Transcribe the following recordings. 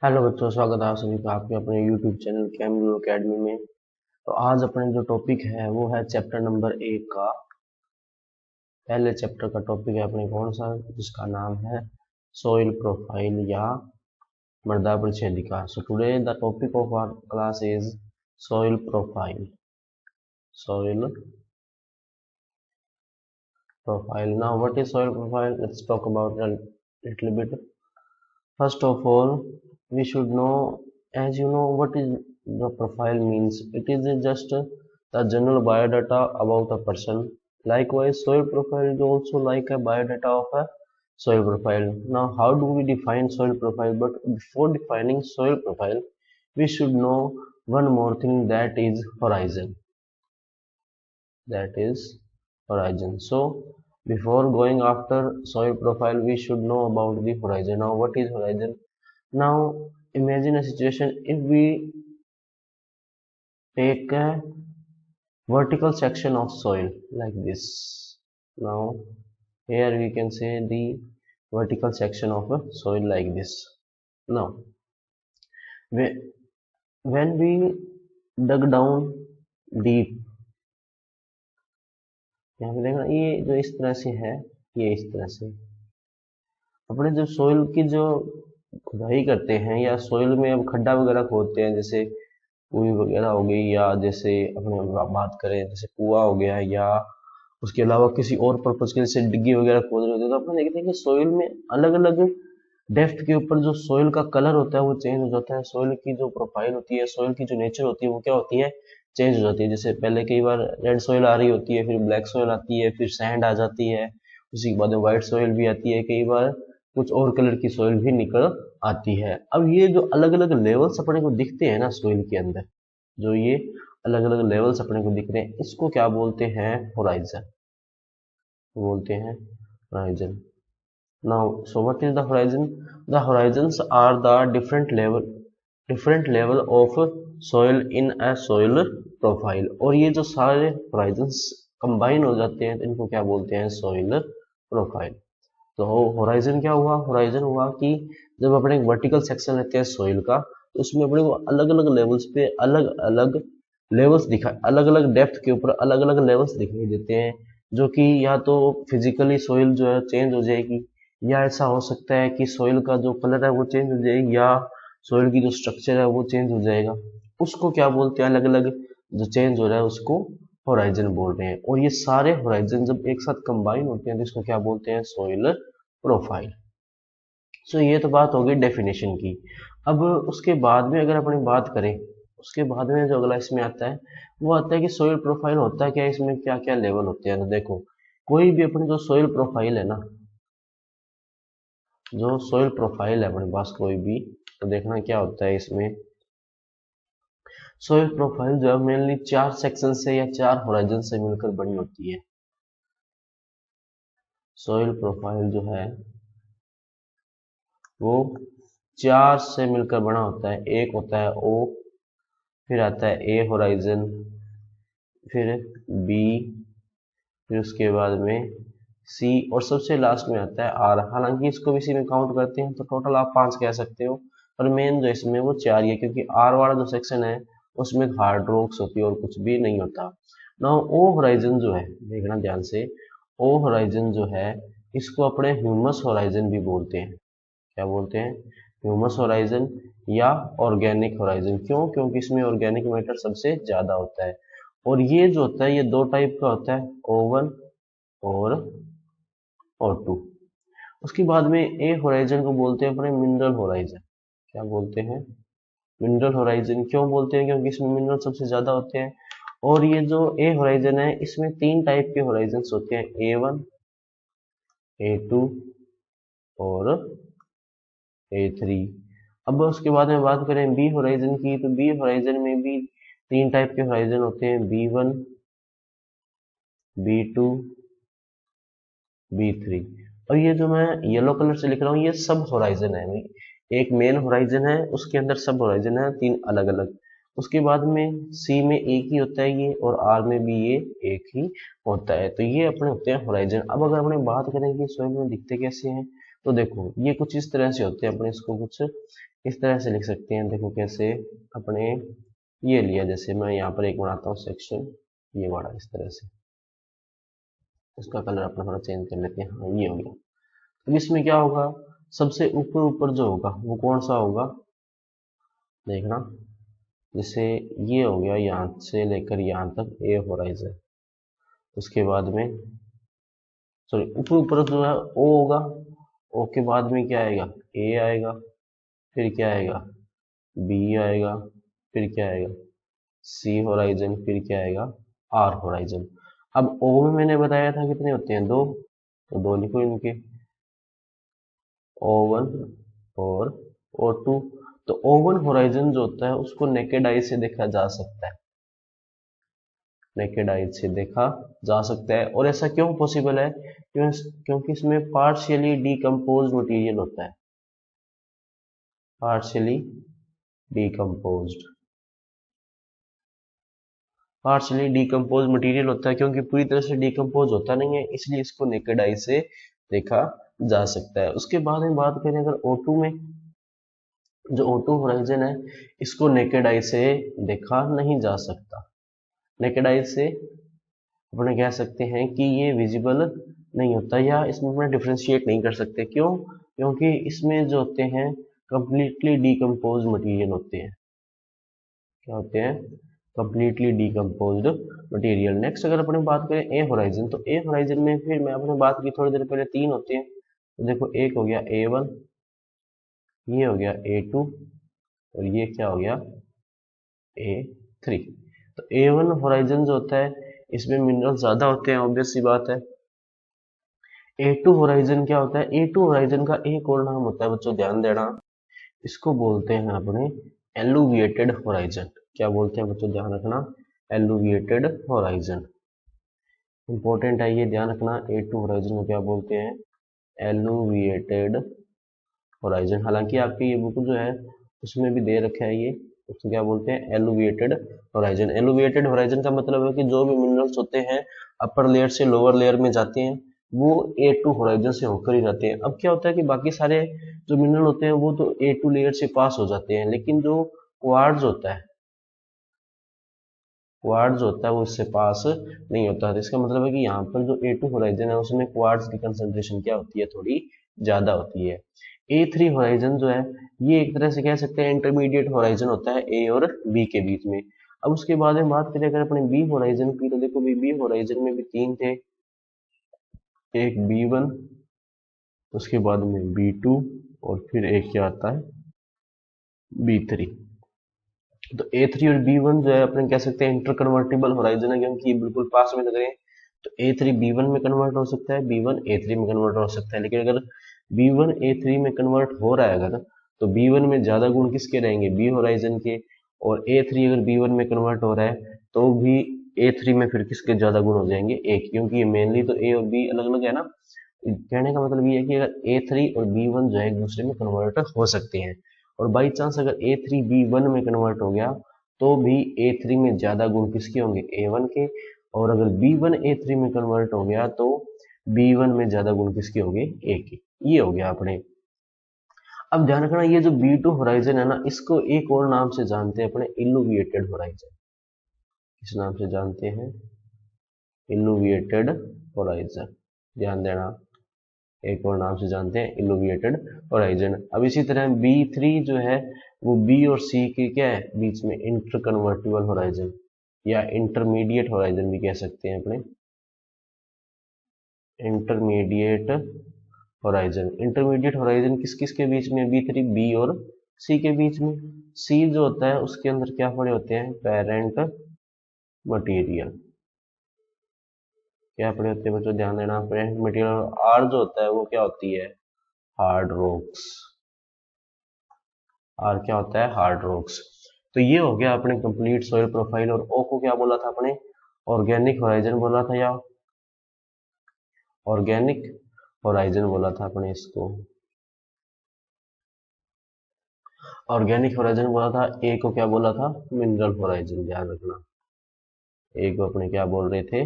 Hello बच्चों, स्वागत है आप सभी का आपके अपने यूट्यूब चैनल कैमब्लू एकेडमी में। तो आज अपने जो टॉपिक है वो है चैप्टर नंबर 1 का। पहले चैप्टर का टॉपिक है अपने कौन सा, जिसका नाम है सॉइल प्रोफाइल या मृदा परिच्छेदिका। So today the topic of our class is soil profile. Soil profile. Now what is soil profile? Let's talk about a little bit. First of all, we should know, as you know, what is the profile means. It is just the general biodata about a person. Likewise, soil profile is also like a biodata of a soil profile. Now, how do we define soil profile? But before defining soil profile, we should know one more thing, that is horizon. That is horizon. So, before going after soil profile, we should know about the horizon. Now, what is horizon? Now imagine a situation, if we take a vertical section of soil like this. Now here we can say the vertical section of a soil like this. Now when we dug down deep, यहाँ पे देखना, ये जो इस तरह से है, ये इस तरह से अपने जो सोइल की जो खुदाई करते हैं या सोइल में अब खड्डा वगैरह खोदते हैं, जैसे कुई वगैरह हो गई, या जैसे अपने बात करें जैसे कुआं हो गया, या उसके अलावा किसी और पर्पज के जैसे डिग्गी वगैरह खोद रहे होते हैं, तो अपन देखते हैं कि सोइल में अलग अलग डेप्थ के ऊपर जो सोइल का कलर होता है वो चेंज हो जाता है। सोइल की जो प्रोफाइल होती है, सोइल की जो नेचर होती है वो क्या होती है, चेंज हो जाती है। जैसे पहले कई बार रेड सोइल आ रही होती है, फिर ब्लैक सोइल आती है, फिर सैंड आ जाती है, उसी के बाद व्हाइट सोइल भी आती है, कई बार कुछ और कलर की सोइल भी निकल आती है। अब ये जो अलग अलग लेवल्स अपने को दिखते हैं ना सोइल के अंदर, जो ये अलग अलग लेवल्स अपने को दिख रहे हैं, इसको क्या बोलते हैं, होराइजन बोलते हैं, horizon. Now so what is the horizon? The horizons are the different level of soil in a soil profile. और ये जो सारे होराइजन्स कंबाइन हो जाते हैं तो इनको क्या बोलते हैं, सोइल प्रोफाइल। तो होराइजन क्या हुआ, होराइजन हुआ कि जब अपने एक वर्टिकल सेक्शन लेते हैं सोइल का, तो उसमें अपने को अलग अलग लेवल्स पे अलग अलग लेवल्स दिखा, अलग अलग डेप्थ के ऊपर अलग अलग लेवल्स दिखाई देते हैं, जो कि या तो फिजिकली सोइल जो है चेंज हो जाएगी, या ऐसा हो सकता है कि सोइल का जो कलर है वो चेंज हो जाएगी, या सोइल की जो स्ट्रक्चर है वो चेंज हो जाएगा। उसको क्या बोलते हैं, अलग अलग जो चेंज हो रहा है उसको होराइजन बोल रहे हैं। और ये सारे होराइजन जब एक साथ कंबाइन होते हैं तो इसको क्या बोलते हैं, सोइल प्रोफाइल। सो ये तो बात हो गई डेफिनेशन की। अब उसके बाद में अगर अपनी बात करें, उसके बाद में जो अगला इसमें आता है वो आता है कि सोइल प्रोफाइल होता है क्या, इसमें क्या क्या लेवल होते हैं। तो देखो, कोई भी अपनी जो सोइल प्रोफाइल है ना, जो सोइल प्रोफाइल है अपने पास कोई भी, तो देखना क्या होता है इसमें। सोइल प्रोफाइल जो है मेनली 4 सेक्शन से या 4 होराइजन से मिलकर बनी होती है। सोइल प्रोफाइल जो है वो 4 से मिलकर बना होता है। एक होता है ओ, फिर आता है ए होराइजन, फिर बी, फिर उसके बाद में सी, और सबसे लास्ट में आता है आर। हालांकि इसको भी इसी में काउंट करते हैं तो टोटल आप 5 कह सकते हो, पर मेन जो इसमें वो 4 ही है, क्योंकि आर वाला जो सेक्शन है उसमें हार्ड रॉक्स होती है और कुछ भी नहीं होता। ना ओ होराइजन जो है, देखना ध्यान से, ओ होराइजन जो है इसको अपने ह्यूमस होराइजन भी बोलते हैं। क्या बोलते हैं, ह्यूमस होराइजन या ऑर्गेनिक होराइजन। क्यों? क्योंकि इसमें ऑर्गेनिक मैटर सबसे ज्यादा होता है। और ये जो होता है ये 2 टाइप का होता है, O1 और O2। उसके बाद में ए होराइजन को बोलते हैं अपने मिनरल होराइजन। क्या बोलते हैं, मिनरल होराइजन। क्यों बोलते हैं? क्योंकि इसमें मिनरल सबसे ज्यादा होते हैं। और ये जो ए होराइजन है इसमें 3 टाइप के होराइजन होते हैं, A1, A2 और A3। अब उसके बाद में बात करें बी होराइजन की, तो बी होराइजन में भी 3 टाइप के होराइजन होते हैं, B1, B2, B3। और ये जो मैं येलो कलर से लिख रहा हूँ ये सब होराइजन है भाई। एक मेन होराइजन है, उसके अंदर सब होराइजन है, 3 अलग अलग। उसके बाद में सी में एक ही होता है ये, और आर में भी ये एक ही होता है। तो ये अपने होते हैं होराइजन। अब अगर अपने बात करें कि सोइल में दिखते कैसे हैं, तो देखो ये कुछ इस तरह से होते हैं, अपने इसको कुछ इस तरह से लिख सकते हैं। देखो कैसे, अपने ये लिया, जैसे मैं यहाँ पर एक बनाता हूँ सेक्शन, ये वाला इस तरह से, इसका कलर अपना थोड़ा चेंज कर लेते हैं। हाँ, ये हो गया। तो इसमें क्या होगा, सबसे ऊपर ऊपर जो होगा वो कौन सा होगा, देखना, जैसे ये हो गया यहाँ से लेकर यहाँ तक ए होराइजन, उसके बाद में सॉरी ऊपर ऊपर जो है ओ होगा, ओ के बाद में क्या आएगा, ए आएगा, फिर क्या आएगा, बी आएगा, फिर क्या आएगा, सी होराइजन, फिर क्या आएगा, आर होराइजन। अब ओ में मैंने बताया था कितने होते हैं, दो, तो दो लिखो इनके, O1 और O2। तो O1 होराइजन जो होता है उसको नेकेड आई से देखा जा सकता है, नेकेड आई से देखा जा सकता है। और ऐसा क्यों पॉसिबल है, क्योंकि इसमें पार्शियली डीकम्पोज्ड मटेरियल होता है, partially decomposed, partially decompose material होता है, क्योंकि पूरी तरह से डीकम्पोज होता नहीं है, इसलिए इसको नेकेड आई से देखा जा सकता है। उसके बाद में बात करें अगर O2 में, जो O2 होराइजन है इसको नेकेड आई से देखा नहीं जा सकता, नेकेड आई से अपने कह सकते हैं कि ये विजिबल नहीं होता, या इसमें अपने डिफ्रेंशिएट नहीं कर सकते। क्यों, क्योंकि इसमें जो होते हैं कंप्लीटली डीकम्पोज मटेरियल होते हैं, क्या होते हैं, कंप्लीटली डीकम्पोज्ड मटेरियल। नेक्स्ट अगर अपने बात करें ए होराइजन, तो ए होराइजन में फिर मैं आपने बात की थोड़ी देर पहले, तीन होते हैं। तो देखो एक हो गया A1, ये हो गया A2 और ये क्या हो गया A3। तो A1 होराइजन जो होता है इसमें मिनरल ज्यादा होते हैं, ऑब्वियस सी बात है। A2 होराइजन क्या होता है, A2 होराइजन का एक और नाम होता है बच्चों, ध्यान देना, इसको बोलते हैं अपने एलुविएटेड होराइजन। क्या बोलते हैं बच्चों, ध्यान रखना, एलुविएटेड होराइजन, इंपॉर्टेंट है ये ध्यान रखना। A2 होराइजन को क्या बोलते हैं, एलुविएटेड होराइजन। हालांकि आपकी ये बुक जो है उसमें भी दे रखा है ये, उसको क्या बोलते हैं, एलुविएटेड होराइजन। एलुविएटेड होराइजन का मतलब है कि जो भी मिनरल्स होते हैं अपर लेयर से लोअर लेयर में जाते हैं वो A2 होराइजन से होकर ही जाते हैं। अब क्या होता है कि बाकी सारे जो मिनरल होते हैं वो तो A2 लेयर से पास हो जाते हैं, लेकिन जो क्वार्ट्ज होता है, क्वार्ट्ज होता है वो इससे पास नहीं होता। तो इसका मतलब है कि यहाँ पर जो A2 होराइजन है उसमें क्वार्ट्ज की कंसंट्रेशन क्या होती है, थोड़ी ज्यादा होती है। A3 होराइजन जो है ये एक तरह से कह सकते हैं इंटरमीडिएट होराइजन होता है ए और बी के बीच में। अब उसके बाद में बात करें अगर अपने बी होराइजन की, तो देखो बी होराइजन में भी तीन थे, एक B1, उसके बाद में B2 और फिर एक क्या आता है B3। तो A3 और B1 जो है अपने कह सकते हैं इंटर कन्वर्टिबल होराइजन है, क्योंकि ये बिल्कुल पास में लग रहे हैं। तो A3 B1 में कन्वर्ट हो सकता है, B1 A3 में कन्वर्ट हो सकता है। लेकिन अगर B1 A3 में कन्वर्ट हो रहा है अगर, तो B1 में ज्यादा गुण किसके रहेंगे, B होराइजन के। और A3 अगर B1 में कन्वर्ट हो रहा है तो भी A3 में फिर किसके ज्यादा गुण हो जाएंगे, A के, क्योंकि ये मेनली तो A और B अलग अलग है ना। कहने का मतलब ये है कि अगर A3 और B1 जो है एक दूसरे में कन्वर्ट हो सकते हैं, और बाई चांस अगर A3 B1 में कन्वर्ट हो गया तो भी A3 में ज्यादा गुण किसके होंगे, A1 के। और अगर B1 A3 में कन्वर्ट हो गया तो B1 में ज्यादा गुण किसके होंगे, A के। ये हो गया अपने। अब ध्यान रखना ये जो B2 होराइजन है ना, इसको एक और नाम से जानते हैं अपने, इल्यूविएटेड होराइजन। किस नाम से जानते हैं, इल्यूविएटेड होराइजन, ध्यान देना, एक और नाम से जानते हैं इल्यूविएटेड होराइजन। अब इसी तरह B3 जो है वो B और C के क्या है बीच में इंटर कन्वर्टिबल होराइजन, या इंटरमीडिएट होराइजन भी कह सकते हैं अपने, इंटरमीडिएट होराइजन। इंटरमीडिएट होराइजन किस किस के बीच में, B3 B और C के बीच में। C जो होता है उसके अंदर क्या पड़े होते हैं, पेरेंट मटेरियल, क्या पड़े होते हैं बच्चों, ध्यान देना, पेरेंट मटेरियल। R जो होता है वो क्या होती है, हार्ड रॉक्स, आर क्या होता है, हार्ड रॉक्स। तो ये हो गया अपने कंप्लीट सॉइल प्रोफाइल। और ओ को क्या बोला था अपने, ऑर्गेनिक होराइजन बोला था, या ऑर्गेनिक होराइजन बोला था अपने इसको, ऑर्गेनिक होराइजन बोला था। ए को क्या बोला था, मिनरल होराइजन, ध्यान रखना, ए को अपने क्या बोल रहे थे,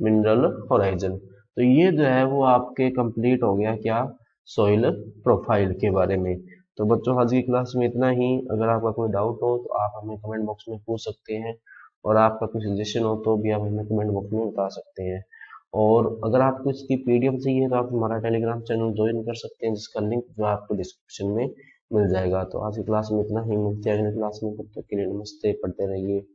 मिनरल होराइजन। तो ये जो है वो आपके कंप्लीट हो गया क्या, सॉइल प्रोफाइल के बारे में। तो बच्चों आज की क्लास में इतना ही। अगर आपका कोई डाउट हो तो आप हमें कमेंट बॉक्स में पूछ सकते हैं, और आपका कोई सजेशन हो तो भी आप हमें कमेंट बॉक्स में बता सकते हैं। और अगर आपको इसकी पीडीएफ चाहिए तो आप हमारा टेलीग्राम चैनल ज्वाइन कर सकते हैं, जिसका लिंक जो आपको डिस्क्रिप्शन में मिल जाएगा। तो आज की क्लास में इतना ही, मिलते हैं अगली क्लास में, तब तक के लिए नमस्ते, पढ़ते रहिए।